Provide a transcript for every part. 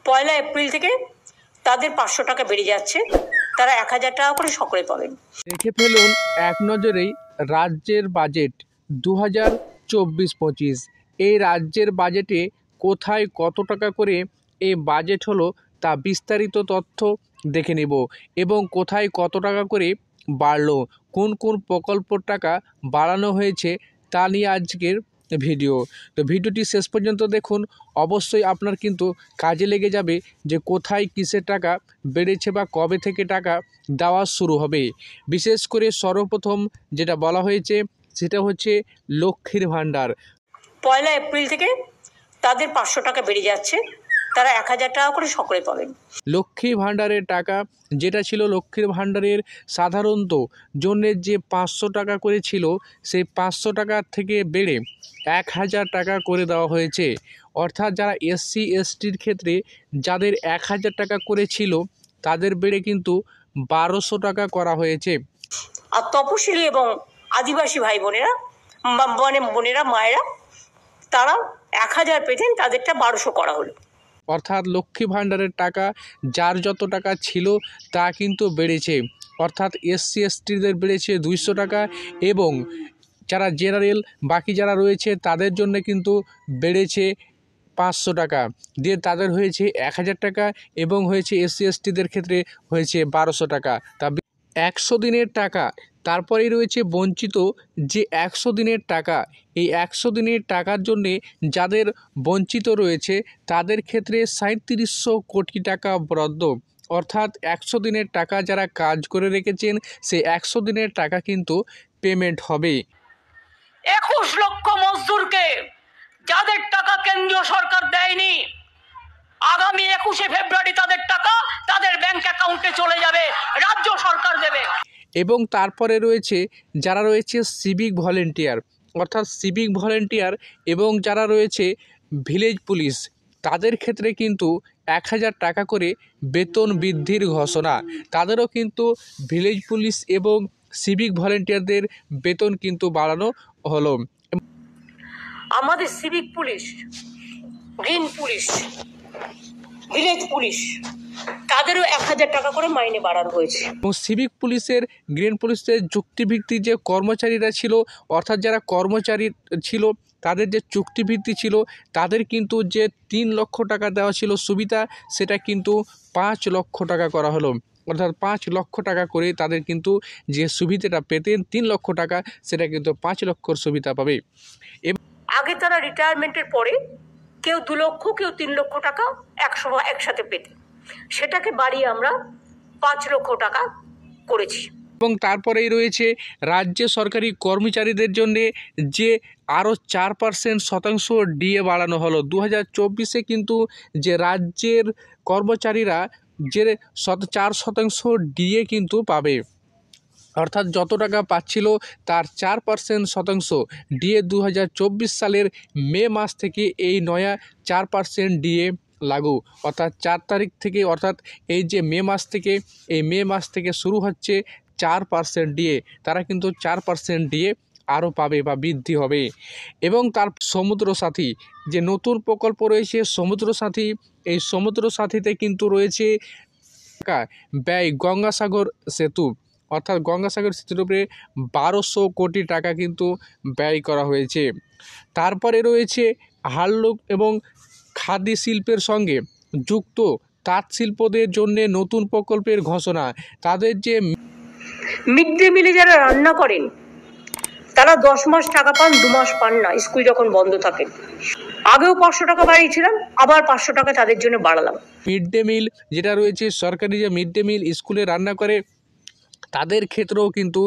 পয়লা April থেকে তাদের 500 টাকা বেড়ে যাচ্ছে, তারা 1000 টাকা করে সকলে পাবেন। দেখে ফেলুন এক নজরেই রাজ্যের বাজেট 2024-25। এই রাজ্যের বাজেটে কোথায় কত টাকা করে এই বাজেট হলো তা বিস্তারিত তথ্য দেখে নেব, এবং কোথায় কত টাকা করে বাড়লো, কোন কোন প্রকল্পর টাকা বাড়ানো হয়েছে তা নিয়ে আজকের ভিডিও। তো ভিডিওটি শেষ পর্যন্ত দেখুন, অবশ্যই আপনার কিন্তু কাজে লেগে যাবে যে কোথায় কিসের টাকা বেড়েছে বা কবে থেকে টাকা দেওয়া শুরু হবে। বিশেষ করে সর্বপ্রথম যেটা বলা হয়েছে সেটা হচ্ছে লক্ষ্মীর ভাণ্ডার। পয়লা এপ্রিল থেকে তাদের 500 টাকা বেড়ে যাচ্ছে, তারা 1000 টাকা করে সকলে পাবেন। লক্ষ্মী ভাণ্ডারের টাকা যেটা ছিল, লক্ষ্মীর ভাণ্ডারের সাধারণত জন্যে যে 500 টাকা করে ছিল, সেই 500 টাকা থেকে বেড়ে 1000 টাকা করে দেওয়া হয়েছে। অর্থাৎ যারা SC STর ক্ষেত্রে যাদের 1000 টাকা করে ছিল, তাদের বেড়ে কিন্তু 1200 টাকা করা হয়েছে। আর তপশিলি এবং আদিবাসী ভাই বোনেরা, বোনেরা, মায়েরা, তারা 1000 পেতেন, তাদেরটা 1200 করা হলো। অর্থাৎ লক্ষ্মী ভাণ্ডারের টাকা যার যত টাকা ছিল তা কিন্তু বেড়েছে। অর্থাৎ SC STদের বেড়েছে 200 টাকা, এবং যারা জেনারেল বাকি যারা রয়েছে তাদের জন্য কিন্তু বেড়েছে 500 টাকা, দিয়ে তাদের হয়েছে 1000 টাকা, এবং হয়েছে SC STদের ক্ষেত্রে হয়েছে 1200 টাকা। তা 100 দিনের টাকা। তারপরেই রয়েছে বঞ্চিত যে 100 দিনের টাকা। এই 100 দিনের টাকার জন্যে যাদের বঞ্চিত রয়েছে তাদের ক্ষেত্রে 3700 কোটি টাকা বরাদ্দ। অর্থাৎ 100 দিনের টাকা যারা কাজ করে রেখেছেন, সেই 100 দিনের টাকা কিন্তু পেমেন্ট হবে। 21 লক্ষ মজদুরকে যাদের টাকা কেন্দ্রীয় সরকার দেয়নি, আগামী 21শে ফেব্রুয়ারি তাদের টাকা তাদের ব্যাংক অ্যাকাউন্টে চলে যাবে, রাজ্য সরকার দেবে। এবং তারপরে রয়েছে যারা রয়েছে সিভিক ভলেন্টিয়ার, অর্থাৎ সিভিক ভলেন্টিয়ার এবং যারা রয়েছে ভিলেজ পুলিশ, তাদের ক্ষেত্রে কিন্তু 1000 টাকা করে বেতন বৃদ্ধির ঘোষণা। তাদেরও কিন্তু ভিলেজ পুলিশ এবং সিভিক ভলেন্টিয়ারদের বেতন কিন্তু বাড়ানো হলো। আমাদের civic police, green police, village police, তাদেরও 1000 টাকা করে মাইনে বাড়ানো হয়েছে। এবং সিভিক পুলিশের, গ্রিন পুলিশের চুক্তিভিত্তিক যে কর্মচারীরা ছিল, অর্থাৎ যারা কর্মচারী ছিল তাদের যে চুক্তিভিত্তি ছিল, তাদের কিন্তু যে 3 লক্ষ টাকা দেওয়া ছিল সুবিধা, সেটা কিন্তু 5 লক্ষ টাকা করা হলো। অর্থাৎ 5 লক্ষ টাকা করে তাদের কিন্তু যে সুবিধাটা পেতেন 3 লক্ষ টাকা, সেটা কিন্তু 5 লক্ষর সুবিধা পাবে। আগে তারা রিটায়ারমেন্টের পরে কেউ 2 লক্ষ, কেউ 3 লক্ষ টাকা একসাথে পেতেন, সেটাকে বাড়িয়ে আমরা 5 লক্ষ টাকা করেছি। এবং তারপরেই রয়েছে রাজ্য সরকারি কর্মচারীদের জন্যে যে আরও 4% ডিএ বাড়ানো হলো। 2024-এ কিন্তু যে রাজ্যের কর্মচারীরা যে 4% ডিএ কিন্তু পাবে। অর্থাৎ যত টাকা পাচ্ছিল তার 4% ডিএ 2024 সালের মে মাস থেকে এই নয়া 4% ডিএ লাগু। অর্থাৎ 4 তারিখ থেকে, অর্থাৎ এই যে মে মাস থেকে শুরু হচ্ছে 4% ডিএ। তারা কিন্তু 4% ডিএ আরও পাবে বা বৃদ্ধি হবে। এবং তার সমুদ্র সাথী যে নতুন প্রকল্প রয়েছে সমুদ্র সাথী, এই সমুদ্র সাথীতে কিন্তু রয়েছে টাকা ব্যয় গঙ্গাসাগর সেতু। অর্থাৎ গঙ্গাসাগর সেতুর উপরে 1200 কোটি টাকা কিন্তু ব্যয় করা হয়েছে। তারপরে রয়েছে হালুক এবং খাদি শিল্পের সঙ্গে যুক্ত তাঁত শিল্পদের জন্য নতুন প্রকল্পের ঘোষণা। তাদের যে মিড ডে মিলে যারা রান্না করেন তারা 10 মাস টাকা পান, 2 মাস পান না, স্কুল যখন বন্ধ থাকে। আগেও 500 টাকা বাড়িয়েছিলাম, আবার 500 টাকা তাদের জন্য বাড়ালাম। মিড ডে মিল যেটা রয়েছে, সরকারি যে মিড ডে মিল স্কুলে রান্না করে তাদের ক্ষেত্রেও কিন্তু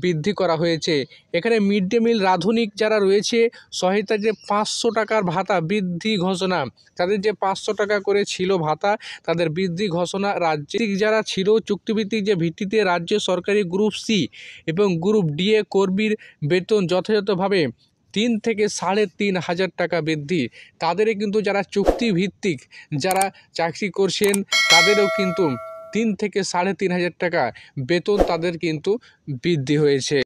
বৃদ্ধি করা হয়েছে। এখানে মিড ডে মিল রাঁধুনি যারা রয়েছে সহায়তা যে 500 টাকার ভাতা বৃদ্ধি ঘোষণা, তাদের যে 500 টাকা করে ছিল ভাতা, তাদের বৃদ্ধি ঘোষণা। রাজ্যিক যারা ছিল চুক্তিভিত্তিক যে ভিত্তিতে রাজ্য সরকারি গ্রুপ সি এবং গ্রুপ ডিএ কর্মীর বেতন যথাযথভাবে 3 থেকে 3500 টাকা বৃদ্ধি। তাদেরও কিন্তু যারা চুক্তিভিত্তিক যারা চাকরি করছেন তাদেরও কিন্তু 3 থেকে 3500 টাকা বেতন তাদের কিন্তু বৃদ্ধি হয়েছে।